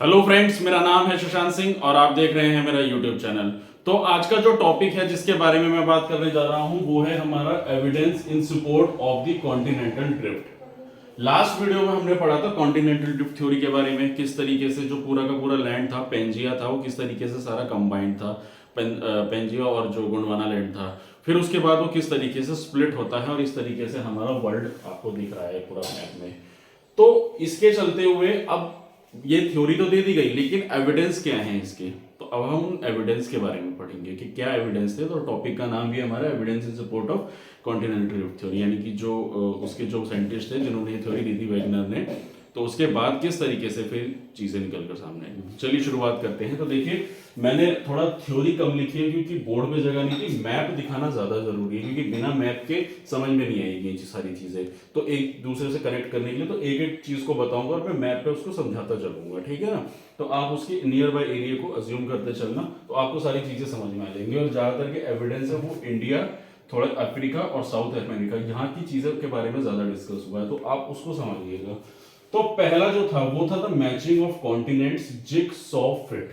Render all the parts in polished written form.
Hello friends, मेरा नाम है सुशांत सिंह और आप देख रहे हैं मेरा यूट्यूब चैनल। तो आज का जो टॉपिक है जिसके बारे में मैं बात करने जा रहा हूं वो है हमारा evidence in support of the continental drift. Last video में हमने पढ़ा था कॉन्टिनेंटल ड्रिफ्ट थ्योरी के बारे में, किस तरीके से जो पूरा का पूरा लैंड था पेंजिया था वो किस तरीके से सारा कंबाइंड था, पेंजिया और जो गोंडवाना लैंड था। फिर उसके बाद वो किस तरीके से स्प्लिट होता है और इस तरीके से हमारा वर्ल्ड आपको दिख रहा है पूरा मैप में। तो इसके चलते हुए अब ये थ्योरी तो दे दी गई, लेकिन एविडेंस क्या है इसके। तो अब हम एविडेंस के बारे में पढ़ेंगे कि क्या एविडेंस थे। तो टॉपिक का नाम भी हमारा evidence in support of continental drift theory, यानी कि जो उसके जो साइंटिस्ट थे जिन्होंने ये थ्योरी दी थी वैगनर ने, तो उसके बाद किस तरीके से फिर चीजें निकल कर सामने आई। चलिए शुरुआत करते हैं। तो देखिए, मैंने थोड़ा थ्योरी कम लिखी है क्योंकि बोर्ड पे जगह नहीं थी, मैप दिखाना ज्यादा जरूरी है क्योंकि बिना मैप के समझ में नहीं आएगी ये सारी चीजें। तो एक दूसरे से कनेक्ट करने के लिए तो एक एक चीज को बताऊंगा और मैं मैप पे उसको समझाता चलूंगा, ठीक है ना। तो आप उसके नियर बाय एरिया को अज्यूम करते चलना, तो आपको सारी चीजें समझ में आ जाएंगी। और ज्यादातर के एविडेंस है वो इंडिया, थोड़ा अफ्रीका और साउथ अमेरिका, यहाँ की चीजों के बारे में ज्यादा डिस्कस हुआ है, तो आप उसको समझिएगा। तो पहला जो था वो था the matching of continents jigsaw fit,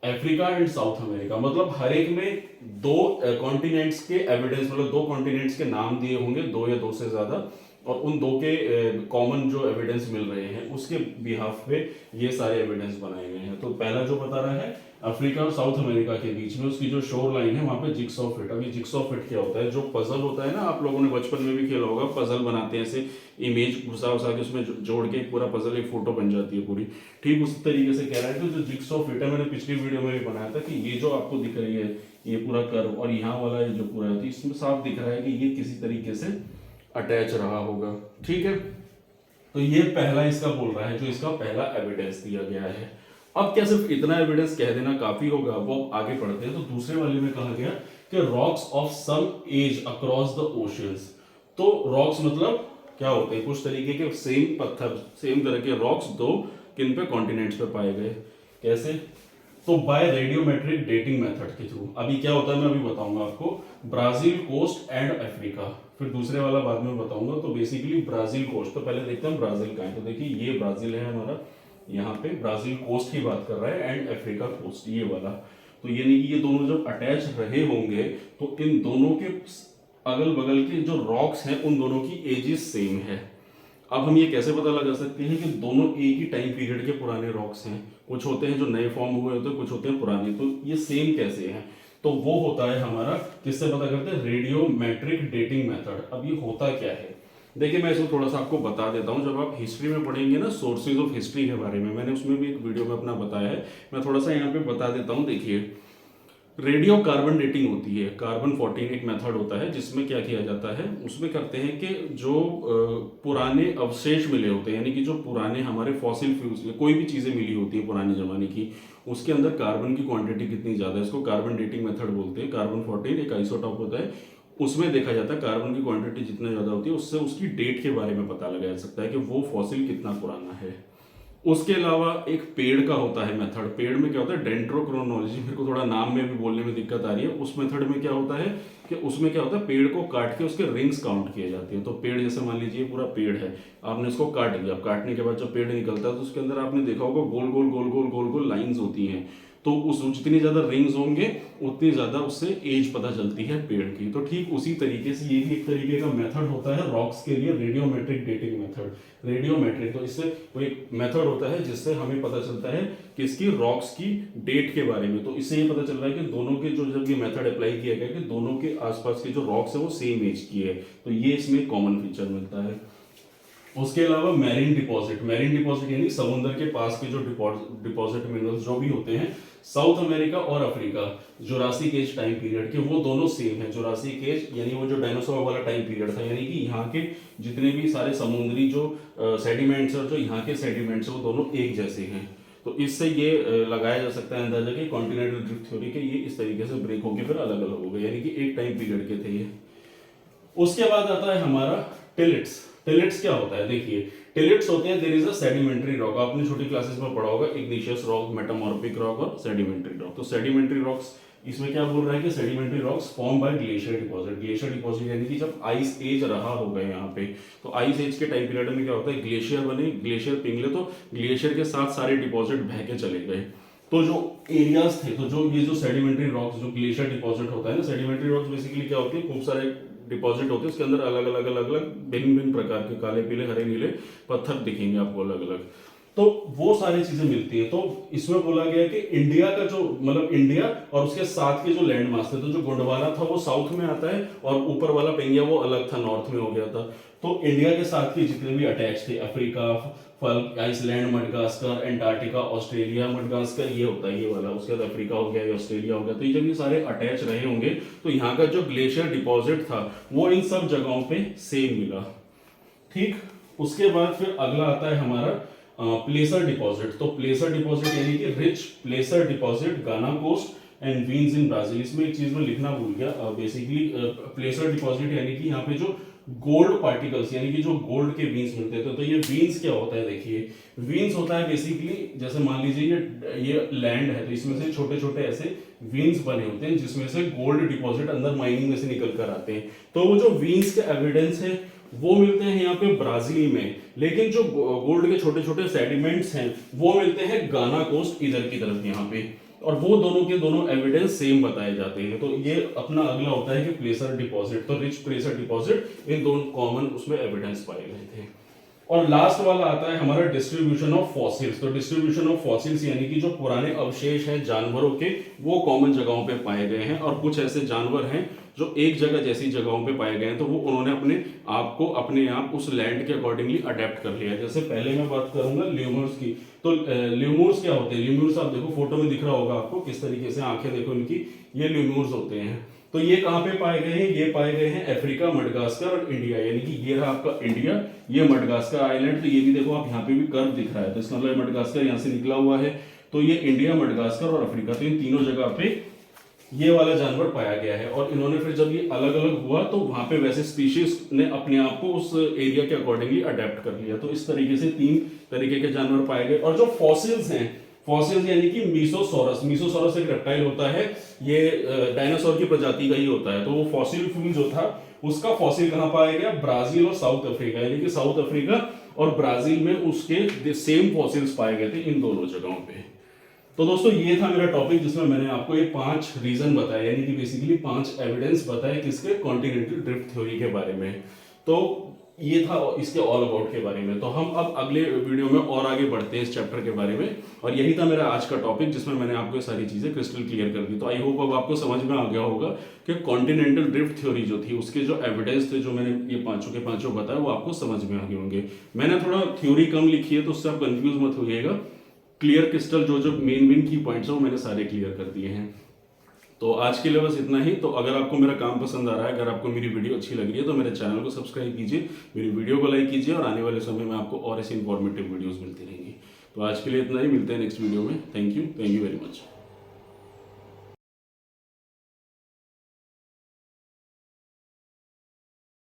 Africa and south America. मतलब हर एक में दो कॉन्टिनेंट्स के एविडेंस, मतलब दो कॉन्टिनेंट्स के नाम दिए होंगे, दो या दो से ज्यादा, और उन दो के कॉमन जो एविडेंस मिल रहे हैं उसके बिहाफ पे ये सारे एविडेंस बनाए गए हैं। तो पहला जो बता रहा है अफ्रीका और साउथ अमेरिका के बीच में उसकी जो शोर लाइन है वहां पे जिगसॉ फिट। अब ये जिगसॉ फिट क्या होता है? जो पजल होता है ना, आप लोगों ने बचपन में भी खेला होगा, पजल बनाते हैं ऐसे इमेज घुसा उसा के उसमें जोड़ के पूरा पजल एक फोटो बन जाती है पूरी, ठीक उसी तरीके से कह रहा है। तो जो जिगसॉ फिट है, मैंने पिछली वीडियो में भी बनाया था कि ये जो आपको दिख रही है ये पूरा कर्व और यहाँ वाला ये जो पूरा है, इसमें साफ दिख रहा है कि ये किसी तरीके से अटैच रहा होगा, ठीक है। तो ये पहला इसका बोल रहा है, जो इसका पहला एविडेंस दिया गया है। अब क्या सिर्फ इतना एविडेंस कह देना काफी होगा? वो आगे पढ़ते हैं। तो दूसरे वाले में कहा गया कि rocks of some age across the oceans. तो रॉक्स मतलब क्या होते हैं? कुछ तरीके के सेम पत्थर, सेम तरह के रॉक्स दो किन पे, कॉन्टिनेंट्स पे पाए गए। कैसे? तो बाय रेडियोमेट्रिक डेटिंग मेथड के थ्रू। अभी क्या होता है मैं अभी बताऊंगा आपको। ब्राजील कोस्ट एंड अफ्रीका, फिर दूसरे वाला बाद में बताऊंगा। तो बेसिकली ब्राजील कोस्ट, तो पहले देखते हैं ब्राजील का है। तो देखिए ये ब्राजील है हमारा, यहाँ पे ब्राजील कोस्ट की बात कर रहा है, एंड अफ्रीका कोस्ट ये वाला। तो ये नहीं कि ये दोनों जब अटैच रहे होंगे तो इन दोनों के अगल बगल के जो रॉक्स हैं उन दोनों की एजेस सेम है। अब हम ये कैसे पता लगा सकते हैं कि दोनों एक ही टाइम पीरियड के पुराने रॉक्स हैं? कुछ होते हैं जो नए फॉर्म हुए होते हैं, कुछ होते हैं पुराने, तो ये सेम कैसे हैं? तो वो होता है हमारा, किससे पता करते हैं? Radiometric dating method. अब ये होता क्या है देखिए, मैं इसको थोड़ा सा आपको बता देता हूं। जब आप हिस्ट्री में पढ़ेंगे ना, सोर्सेज ऑफ हिस्ट्री के बारे में, मैंने उसमें भी एक वीडियो में अपना बताया है, मैं थोड़ा सा यहाँ पे बता देता हूँ। देखिए, रेडियो कार्बन डेटिंग होती है, कार्बन 14 एक मेथड होता है जिसमें क्या किया जाता है, उसमें करते हैं कि जो पुराने अवशेष मिले होते हैं, यानी कि जो पुराने हमारे फॉसिल फ्यूल्स, कोई भी चीजें मिली होती है पुराने जमाने की, उसके अंदर कार्बन की क्वांटिटी कितनी ज्यादा है, इसको कार्बन डेटिंग मेथड बोलते हैं। कार्बन 14 एक आइसोटॉप होता है, उसमें देखा जाता है कार्बन की क्वांटिटी जितना ज्यादा होती है उससे उसकी डेट के बारे में पता लगाया जा सकता है कि वो फॉसिल कितना पुराना है। उसके अलावा एक पेड़ का होता है मेथड। पेड़ में क्या होता है? डेंड्रोक्रोनोलॉजी, मेरे को थोड़ा नाम में भी बोलने में दिक्कत आ रही है। उस मेथड में क्या होता है कि उसमें क्या होता है, पेड़ को काट के उसके रिंग्स काउंट किए जाती है। तो पेड़ जैसे मान लीजिए पूरा पेड़ है, आपने इसको काट दिया, काटने के बाद जब पेड़ निकलता है तो उसके अंदर आपने देखा होगा गोल गोल गोल गोल गोल गोल लाइंस होती हैं। तो उस जितनी ज्यादा रिंग्स होंगे उतनी ज्यादा उससे एज पता चलती है पेड़ की। तो ठीक उसी तरीके से ये भी एक तरीके का मेथड होता है रॉक्स के लिए, रेडियोमेट्रिक डेटिंग मेथड। रेडियोमेट्रिक तो इससे कोई मेथड होता है जिससे हमें पता चलता है किसकी, रॉक्स की डेट के बारे में। तो इससे ये पता चल रहा है कि दोनों के जो, जब ये मेथड अप्लाई किया गया कि दोनों के आसपास के जो रॉक्स है वो सेम एज की है, तो ये इसमें कॉमन फीचर मिलता है। उसके अलावा मैरीन डिपॉजिट, मैरीन डिपॉजिट यानी समुद्र के पास के जो डिपॉजिट मिनरल्स जो भी होते हैं, साउथ अमेरिका और Africa Jurassic age time period के, वो दोनों सेम है। जुरासिक एज यानी वो जो डायनासोर वाला टाइम पीरियड था, यानी कि यहाँ के जितने भी सारे समुद्री जो सेडिमेंट्स और जो यहाँ के सेडिमेंट्स वो दोनों एक जैसे हैं। तो इससे ये लगाया जा सकता है अंदाजा कि कॉन्टिनेंटल ड्रिफ्ट थ्योरी के ये इस तरीके से ब्रेक होके फिर अलग अलग हो गए, यानी कि एक टाइम पीरियड के थे ये। उसके बाद आता है हमारा टिलिट्स। टिलिट्स क्या होता है? देखिए, टिलिट्स होते हैं there is a sedimentary rock. आपने छोटी क्लासेस में पढ़ा होगा, इग्निशियस रॉक, मेटामॉर्फिक रॉक और सेडिमेंट्री रॉक। तो सेडिमेंट्री रॉक्स इसमें क्या बोल रहा है कि sedimentary rocks form by glacier deposit. Glacier deposit यानी कि जब आइस एज रहा होगा यहाँ पे, तो आइस एज के टाइम पीरियड में क्या होता है, ग्लेशियर बने, ग्लेशियर पिघले तो ग्लेशियर के साथ सारे डिपॉजिट बह के चले गए। तो जो एरियाज थे, तो जो ये जो सेडिमेंट्री रॉक्स, जो ग्लेशियर डिपॉजिट होता है ना, सेडिमेंट्री रॉक्स बेसिकली क्या होती है, खूब सारे डिपॉजिट होते हैं, उसके अंदर अलग अलग अलग अलग भिन्न भिन्न प्रकार के काले पीले हरे नीले पत्थर दिखेंगे आपको अलग अलग। तो वो सारी चीजें मिलती है। तो इसमें बोला गया है कि इंडिया का जो मतलब इंडिया और उसके साथ के जो लैंड मास थे, तो जो गोंडवाना था वो साउथ में आता है और ऊपर वाला पेंगिया वो अलग था, नॉर्थ में हो गया था। तो इंडिया के साथ के जितने भी अटैच थे, अफ्रीका, फल्क, Iceland, Madagascar, Antarctica, Australia, Madagascar ये होता है ये वाला, उसके बाद अफ्रीका हो गया, ये ऑस्ट्रेलिया हो गया। तो ये जब ये सारे अटैच रहे होंगे तो यहाँ का जो ग्लेशियर डिपॉजिट था वो इन सब जगहों पे सेम मिला। ठीक, उसके बाद फिर अगला आता है हमारा प्लेसर डिपॉजिट। तो प्लेसर डिपॉजिट यानी कि rich placer deposit, Ghana coast and veins in Brazil. इसमें एक चीज में लिखना भूल गया, बेसिकली प्लेसर डिपॉजिट यानी कि यहाँ पे जो गोल्ड पार्टिकल्स यानी कि जो गोल्ड के वीन्स मिलते थे। तो ये वीन्स क्या होता है, देखिए वीन्स होता है बेसिकली, जैसे मान लीजिए ये लैंड है, तो इसमें से छोटे छोटे ऐसे वीन्स बने होते हैं जिसमें से गोल्ड डिपॉजिट अंदर माइनिंग में से निकल कर आते हैं। तो वो जो वीन्स के एविडेंस है वो मिलते हैं यहाँ पे ब्राजील में, लेकिन जो गोल्ड के छोटे छोटे सेडिमेंट्स हैं वो मिलते हैं गाना कोस्ट इधर की तरफ यहाँ पे, और वो दोनों के दोनों एविडेंस सेम बताए जाते हैं। तो ये अपना अगला होता है कि प्लेसर डिपॉजिट, तो रिच प्लेसर डिपॉजिट, इन दोनों कॉमन उसमें एविडेंस पाए गए थे। और लास्ट वाला आता है हमारा डिस्ट्रीब्यूशन ऑफ फॉसिल्स। तो डिस्ट्रीब्यूशन ऑफ फॉसिल्स यानी कि जो पुराने अवशेष हैं जानवरों के वो कॉमन जगहों पे पाए गए हैं, और कुछ ऐसे जानवर हैं जो एक जगह जैसी जगहों पे पाए गए हैं, तो वो उन्होंने अपने आप को अपने आप उस लैंड के अकॉर्डिंगली अडेप्ट कर लिया है। जैसे पहले मैं बात करूंगा ल्यूमर्स की। तो ल्यूमर्स क्या होते हैं, ल्यूमर्स आप देखो फोटो में दिख रहा होगा आपको किस तरीके से, आंखें देखो इनकी, ये ल्यूमर्स होते हैं। तो ये कहाँ पे पाए गए हैं, ये पाए गए हैं अफ्रीका, मडगास्कर और इंडिया। यानी कि ये रहा आपका इंडिया, ये मडगास्कर आइलैंड। तो ये भी देखो आप यहाँ पे भी कर्व दिख रहा है, तो इसका मतलब मडगास्कर यहाँ से निकला हुआ है। तो ये इंडिया, मडगास्कर और अफ्रीका, तो इन तीनों जगह पे ये वाला जानवर पाया गया है। और इन्होंने फिर जब ये अलग अलग हुआ तो वहां पे वैसे स्पीशीज ने अपने आप को उस एरिया के अकॉर्डिंगली अडेप्ट कर लिया। तो इस तरीके से 3 तरीके के जानवर पाए गए। और जो फॉसिल्स हैं, फॉसिल्स यानी कि मीसोसॉरस, मीसोसॉरस एक रेप्टाइल होता है, ये डायनासोर की प्रजाति का ही होता है। तो वो फॉसिल फ्यूल जो था उसका फॉसिल कहां पाया गया, ब्राजील और साउथ अफ्रीका, यानी कि साउथ अफ्रीका और ब्राजील में उसके सेम फॉसिल्स पाए गए थे इन दोनों जगहों पे। तो दोस्तों ये था मेरा टॉपिक जिसमें मैंने आपको ये 5 रीजन बताए, यानी कि बेसिकली 5 एविडेंस बताए किसके, कॉन्टिनेंटल ड्रिफ्ट थ्योरी के बारे में। तो ये था इसके ऑल अबाउट के बारे में। तो हम अब अगले वीडियो में और आगे बढ़ते हैं इस चैप्टर के बारे में। और यही था मेरा आज का टॉपिक जिसमें मैंने आपको ये सारी चीजें क्रिस्टल क्लियर कर दी। तो आई होप अब आपको समझ में आ गया होगा कि कॉन्टिनेंटल ड्रिफ्ट थ्योरी जो थी उसके जो एविडेंस थे, जो मैंने ये पांचों के पांचों बताए, वो आपको समझ में आ गए होंगे। मैंने थोड़ा थ्योरी कम लिखी है तो उससे आप कंफ्यूज मत होइएगा। क्लियर क्रिस्टल जो जो मेन की पॉइंट्स है वो मैंने सारे क्लियर कर दिए हैं। तो आज के लिए बस इतना ही। तो अगर आपको मेरा काम पसंद आ रहा है, अगर आपको मेरी वीडियो अच्छी लग रही है, तो मेरे चैनल को सब्सक्राइब कीजिए, मेरी वीडियो को लाइक कीजिए, और आने वाले समय में आपको और ऐसी इंफॉर्मेटिव वीडियोस मिलती रहेंगी। तो आज के लिए इतना ही, मिलते हैं नेक्स्ट वीडियो में। Thank you very much.